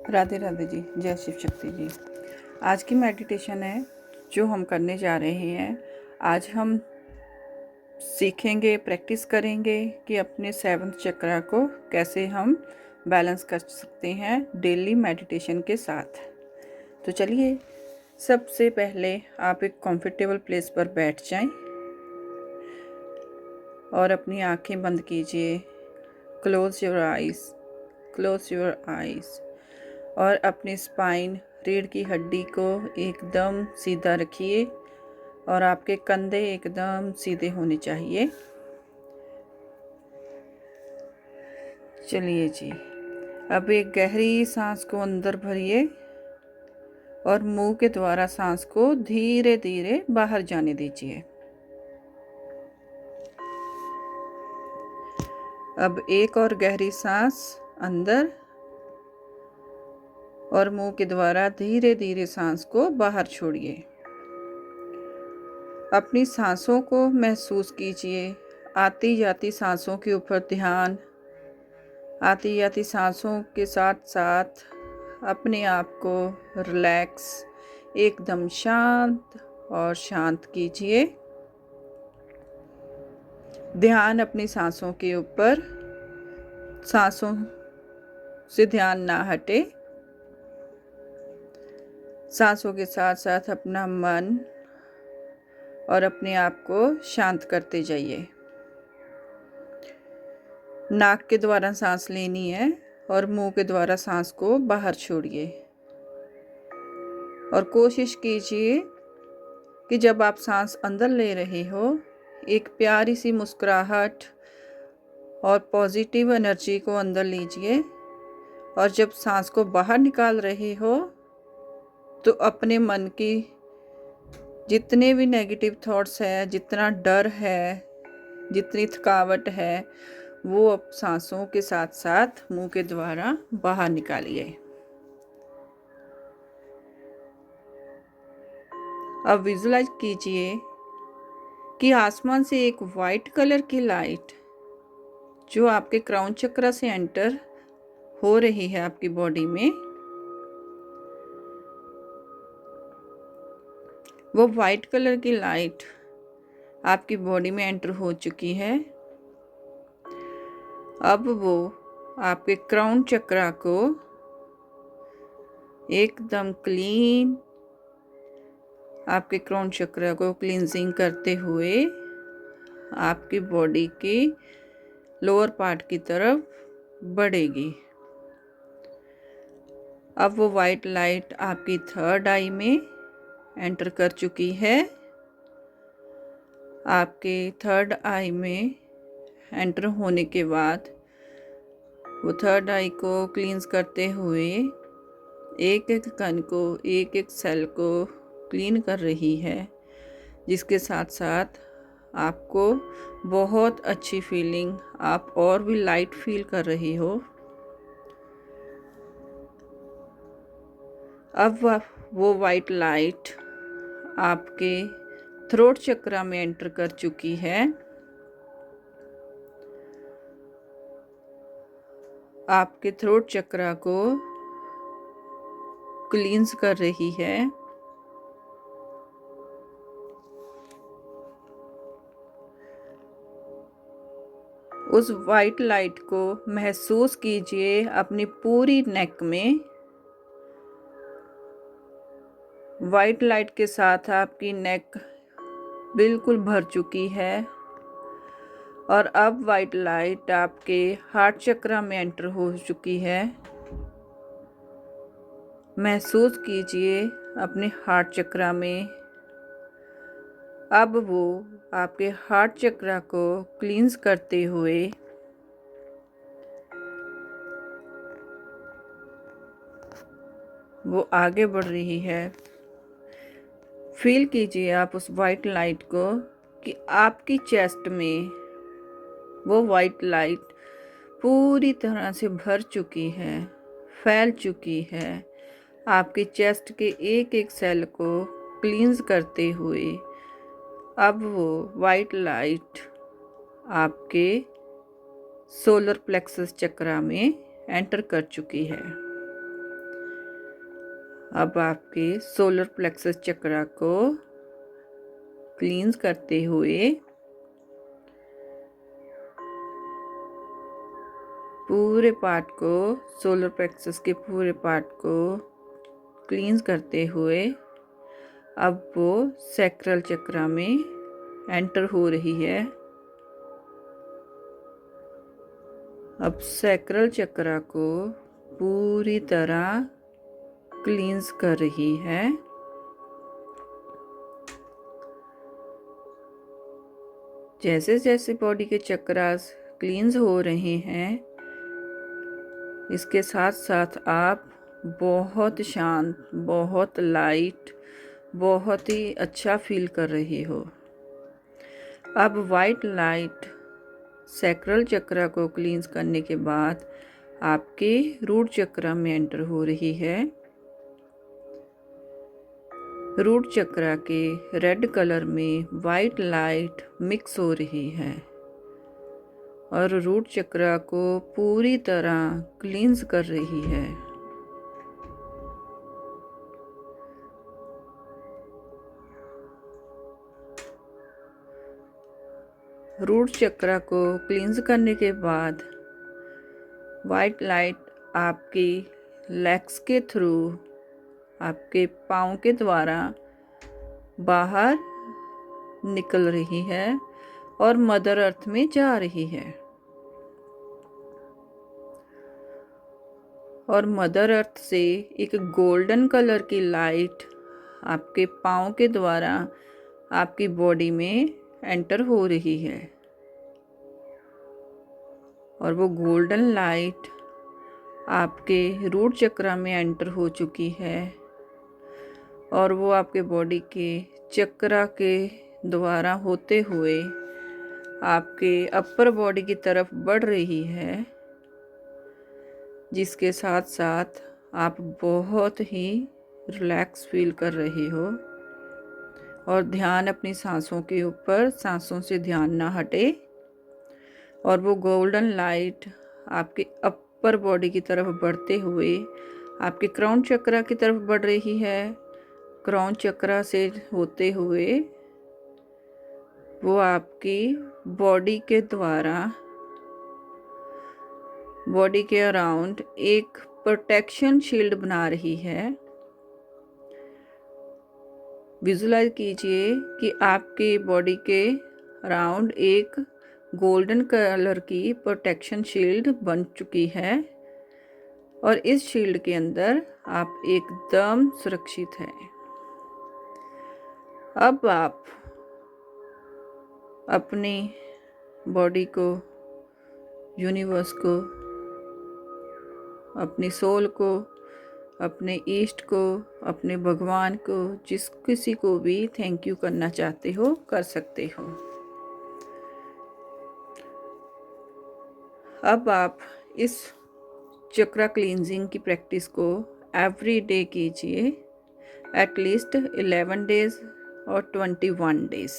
राधे राधे जी, जय शिव शक्ति जी। आज की मेडिटेशन है जो हम करने जा रहे हैं। आज हम सीखेंगे, प्रैक्टिस करेंगे कि अपने सेवंथ चक्रा को कैसे हम बैलेंस कर सकते हैं डेली मेडिटेशन के साथ। तो चलिए, सबसे पहले आप एक कंफर्टेबल प्लेस पर बैठ जाएं और अपनी आंखें बंद कीजिए। Close your eyes, close your eyes. और अपनी स्पाइन, रीढ़ की हड्डी को एकदम सीधा रखिए और आपके कंधे एकदम सीधे होने चाहिए। चलिए जी, अब एक गहरी सांस को अंदर भरिए और मुंह के द्वारा सांस को धीरे धीरे बाहर जाने दीजिए। अब एक और गहरी सांस अंदर और मुंह के द्वारा धीरे धीरे सांस को बाहर छोड़िए। अपनी सांसों को महसूस कीजिए। आती जाती सांसों के ऊपर ध्यान। आती जाती सांसों के साथ साथ अपने आप को रिलैक्स, एकदम शांत और शांत कीजिए। ध्यान अपनी सांसों के ऊपर, सांसों से ध्यान ना हटे। सांसों के साथ साथ अपना मन और अपने आप को शांत करते जाइए। नाक के द्वारा सांस लेनी है और मुंह के द्वारा सांस को बाहर छोड़िए। और कोशिश कीजिए कि जब आप सांस अंदर ले रहे हो, एक प्यारी सी मुस्कुराहट और पॉजिटिव एनर्जी को अंदर लीजिए। और जब सांस को बाहर निकाल रहे हो तो अपने मन की जितने भी नेगेटिव थॉट्स है, जितना डर है, जितनी थकावट है, वो अब सांसों के साथ साथ मुंह के द्वारा बाहर निकालिए। अब विजुलाइज कीजिए कि आसमान से एक वाइट कलर की लाइट जो आपके क्राउन चक्र से एंटर हो रही है आपकी बॉडी में, वो वाइट कलर की लाइट आपकी बॉडी में एंटर हो चुकी है। अब वो आपके क्राउन चक्र को एकदम क्लीन, आपके क्राउन चक्र को क्लींजिंग करते हुए आपकी बॉडी की लोअर पार्ट की तरफ बढ़ेगी। अब वो वाइट लाइट आपकी थर्ड आई में एंटर कर चुकी है। आपके थर्ड आई में एंटर होने के बाद वो थर्ड आई को क्लींस करते हुए एक एक कण को, एक एक सेल को क्लीन कर रही है, जिसके साथ साथ आपको बहुत अच्छी फीलिंग, आप और भी लाइट फील कर रही हो। अब वो वाइट लाइट आपके थ्रोट चक्र में एंटर कर चुकी है। आपके थ्रोट चक्र को क्लींस कर रही है। उस वाइट लाइट को महसूस कीजिए अपनी पूरी नेक में। वाइट लाइट के साथ आपकी नेक बिल्कुल भर चुकी है। और अब वाइट लाइट आपके हार्ट चक्र में एंटर हो चुकी है। महसूस कीजिए अपने हार्ट चक्र में। अब वो आपके हार्ट चक्र को क्लींस करते हुए वो आगे बढ़ रही है। फील कीजिए आप उस वाइट लाइट को कि आपकी चेस्ट में वो वाइट लाइट पूरी तरह से भर चुकी है, फैल चुकी है, आपकी चेस्ट के एक एक सेल को क्लींस करते हुए। अब वो वाइट लाइट आपके सोलर प्लेक्सस चक्र में एंटर कर चुकी है। अब आपके सोलर प्लेक्सस चक्रा को क्लींस करते हुए पूरे पार्ट को, सोलर प्लेक्सस के पूरे पार्ट को क्लींस करते हुए अब वो सैक्रल चक्रा में एंटर हो रही है। अब सैक्रल चक्रा को पूरी तरह क्लींस कर रही है। जैसे जैसे बॉडी के चक्रास क्लींस हो रहे हैं, इसके साथ साथ आप बहुत शांत, बहुत लाइट, बहुत ही अच्छा फील कर रहे हो। अब वाइट लाइट सैक्रल चक्रा को क्लींस करने के बाद आपके रूट चक्रा में एंटर हो रही है। रूट चक्रा के रेड कलर में वाइट लाइट मिक्स हो रही है और रूट चक्रा को पूरी तरह क्लींस कर रही है। रूट चक्रा को क्लींस करने के बाद वाइट लाइट आपकी लेग्स के थ्रू, आपके पाँव के द्वारा बाहर निकल रही है और मदर अर्थ में जा रही है। और मदर अर्थ से एक गोल्डन कलर की लाइट आपके पाँव के द्वारा आपकी बॉडी में एंटर हो रही है और वो गोल्डन लाइट आपके रूट चक्रा में एंटर हो चुकी है और वो आपके बॉडी के चक्रा के द्वारा होते हुए आपके अपर बॉडी की तरफ बढ़ रही है, जिसके साथ साथ आप बहुत ही रिलैक्स फील कर रहे हो। और ध्यान अपनी सांसों के ऊपर, सांसों से ध्यान ना हटे और वो गोल्डन लाइट आपके अपर बॉडी की तरफ बढ़ते हुए आपके क्राउन चक्रा की तरफ बढ़ रही है। क्राउन चक्रा से होते हुए वो आपकी बॉडी के द्वारा, बॉडी के अराउंड एक प्रोटेक्शन शील्ड बना रही है। विजुलाइज कीजिए कि आपके बॉडी के अराउंड एक गोल्डन कलर की प्रोटेक्शन शील्ड बन चुकी है और इस शील्ड के अंदर आप एकदम सुरक्षित हैं। अब आप अपनी बॉडी को, यूनिवर्स को, अपनी सोल को, अपने ईस्ट को, अपने भगवान को, जिस किसी को भी थैंक यू करना चाहते हो कर सकते हो। अब आप इस चक्रा क्लींजिंग की प्रैक्टिस को एवरी डे कीजिए, एटलीस्ट 11 डेज और 21 डेज।